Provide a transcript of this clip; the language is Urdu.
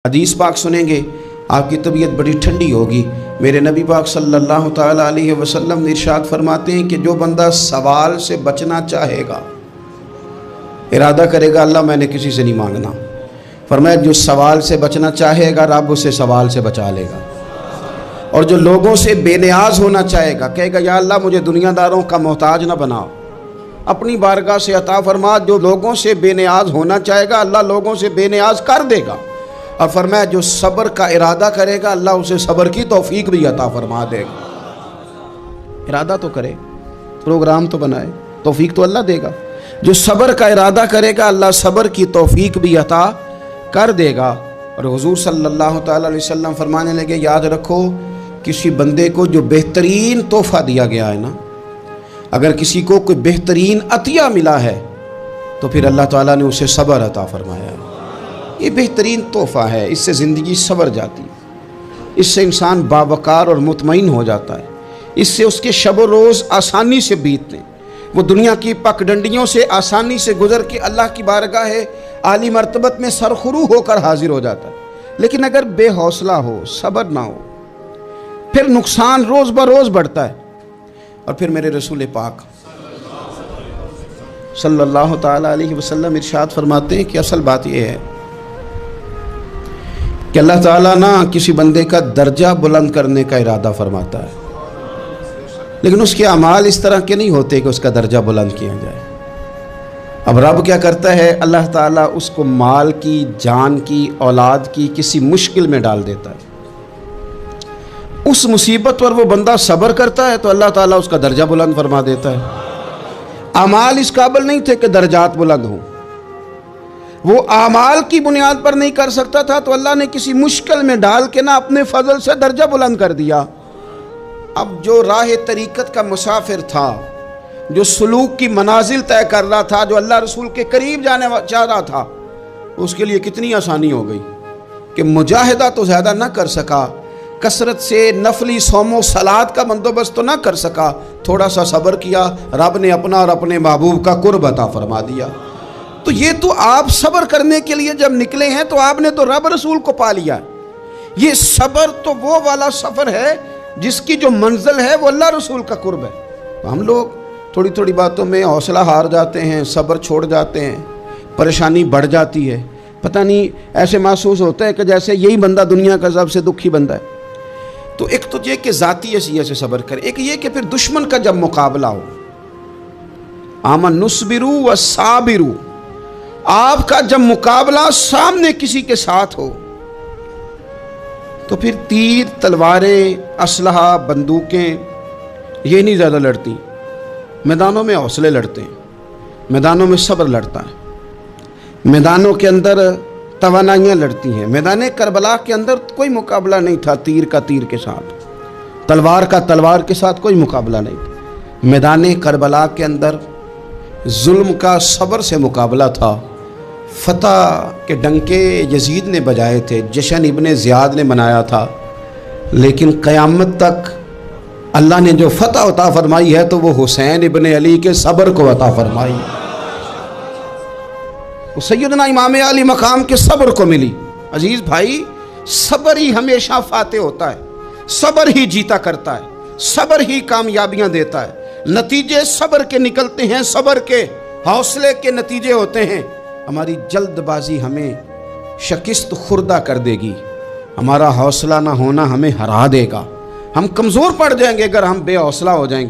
حدیث پاک سنیں گے آپ کی طبیعت بڑی ٹھنڈی ہوگی۔ میرے نبی پاک صلی اللہ تعالیٰ علیہ وسلم ارشاد فرماتے ہیں کہ جو بندہ سوال سے بچنا چاہے گا، ارادہ کرے گا اللہ میں نے کسی سے نہیں مانگنا، فرمایا جو سوال سے بچنا چاہے گا رب اسے سوال سے بچا لے گا، اور جو لوگوں سے بے نیاز ہونا چاہے گا کہے گا یا اللہ مجھے دنیا داروں کا محتاج نہ بناؤ، اپنی بارگاہ سے عطا فرما۔ جو لوگوں سے بے نیاز ہونا چاہے گا اللہ لوگوں سے بے نیاز کر دے گا، اور فرمایا جو صبر کا ارادہ کرے گا اللہ اسے صبر کی توفیق بھی عطا فرما دے گا۔ ارادہ تو کرے، پروگرام تو بنائے، توفیق تو اللہ دے گا۔ جو صبر کا ارادہ کرے گا اللہ صبر کی توفیق بھی عطا کر دے گا۔ اور حضور صلی اللہ تعالیٰ علیہ وسلم فرمانے لگے یاد رکھو کسی بندے کو جو بہترین تحفہ دیا گیا ہے نا، اگر کسی کو کوئی بہترین عطیہ ملا ہے تو پھر اللہ تعالیٰ نے اسے صبر عطا فرمایا ہے۔ یہ بہترین تحفہ ہے، اس سے زندگی سنور جاتی ہے، اس سے انسان باوقار اور مطمئن ہو جاتا ہے، اس سے اس کے شب و روز آسانی سے بیتتے ہیں، وہ دنیا کی پگڈنڈیوں سے آسانی سے گزر کے اللہ کی بارگاہ عالی مرتبت میں سرخرو ہو کر حاضر ہو جاتا ہے۔ لیکن اگر بے حوصلہ ہو، صبر نہ ہو، پھر نقصان روز بروز بڑھتا ہے۔ اور پھر میرے رسول پاک صلی اللہ تعالیٰ علیہ وسلم ارشاد فرماتے ہیں کہ اصل بات یہ ہے کہ اللہ تعالیٰ نہ کسی بندے کا درجہ بلند کرنے کا ارادہ فرماتا ہے، لیکن اس کے اعمال اس طرح کے نہیں ہوتے کہ اس کا درجہ بلند کیا جائے۔ اب رب کیا کرتا ہے، اللہ تعالیٰ اس کو مال کی، جان کی، اولاد کی کسی مشکل میں ڈال دیتا ہے، اس مصیبت پر وہ بندہ صبر کرتا ہے تو اللہ تعالیٰ اس کا درجہ بلند فرما دیتا ہے۔ اعمال اس قابل نہیں تھے کہ درجات بلند ہوں، وہ اعمال کی بنیاد پر نہیں کر سکتا تھا تو اللہ نے کسی مشکل میں ڈال کے نہ اپنے فضل سے درجہ بلند کر دیا۔ اب جو راہ طریقت کا مسافر تھا، جو سلوک کی منازل طے کر رہا تھا، جو اللہ رسول کے قریب جانے چاہ رہا تھا، اس کے لیے کتنی آسانی ہو گئی کہ مجاہدہ تو زیادہ نہ کر سکا، کثرت سے نفلی صوم و صلات کا بندوبست تو نہ کر سکا، تھوڑا سا صبر کیا، رب نے اپنا اور اپنے محبوب کا قرب عطا فرما دیا۔ تو یہ تو آپ صبر کرنے کے لیے جب نکلے ہیں تو آپ نے تو رب رسول کو پا لیا۔ یہ صبر تو وہ والا سفر ہے جس کی جو منزل ہے وہ اللہ رسول کا قرب ہے۔ تو ہم لوگ تھوڑی تھوڑی باتوں میں حوصلہ ہار جاتے ہیں، صبر چھوڑ جاتے ہیں، پریشانی بڑھ جاتی ہے، پتہ نہیں ایسے محسوس ہوتا ہے کہ جیسے یہی بندہ دنیا کا سب سے دکھی بندہ ہے۔ تو ایک تو یہ کہ ذاتی حیثیت سے صبر کرے، ایک یہ کہ پھر دشمن کا جب مقابلہ ہو، آمن نصبرو و صابرو، آپ کا جب مقابلہ سامنے کسی کے ساتھ ہو تو پھر تیر، تلواریں، اسلحہ، بندوقیں یہ نہیں زیادہ لڑتی، میدانوں میں حوصلے لڑتے ہیں، میدانوں میں صبر لڑتا ہے، میدانوں کے اندر توانائیاں لڑتی ہیں۔ میدان کربلا کے اندر کوئی مقابلہ نہیں تھا تیر کا تیر کے ساتھ، تلوار کا تلوار کے ساتھ کوئی مقابلہ نہیں تھا۔ میدان کربلا کے اندر ظلم کا صبر سے مقابلہ تھا، فتح کے ڈنکے یزید نے بجائے تھے، جشن ابن زیاد نے منایا تھا، لیکن قیامت تک اللہ نے جو فتح عطا فرمائی ہے تو وہ حسین ابن علی کے صبر کو عطا فرمائی، وہ سیدنا امام علی مقام کے صبر کو ملی۔ عزیز بھائی، صبر ہی ہمیشہ فاتح ہوتا ہے، صبر ہی جیتا کرتا ہے، صبر ہی کامیابیاں دیتا ہے، نتیجے صبر کے نکلتے ہیں، صبر کے حوصلے کے نتیجے ہوتے ہیں۔ ہماری جلد بازی ہمیں شکست خوردہ کر دے گی، ہمارا حوصلہ نہ ہونا ہمیں ہرا دے گا، ہم کمزور پڑ جائیں گے اگر ہم بے حوصلہ ہو جائیں گے۔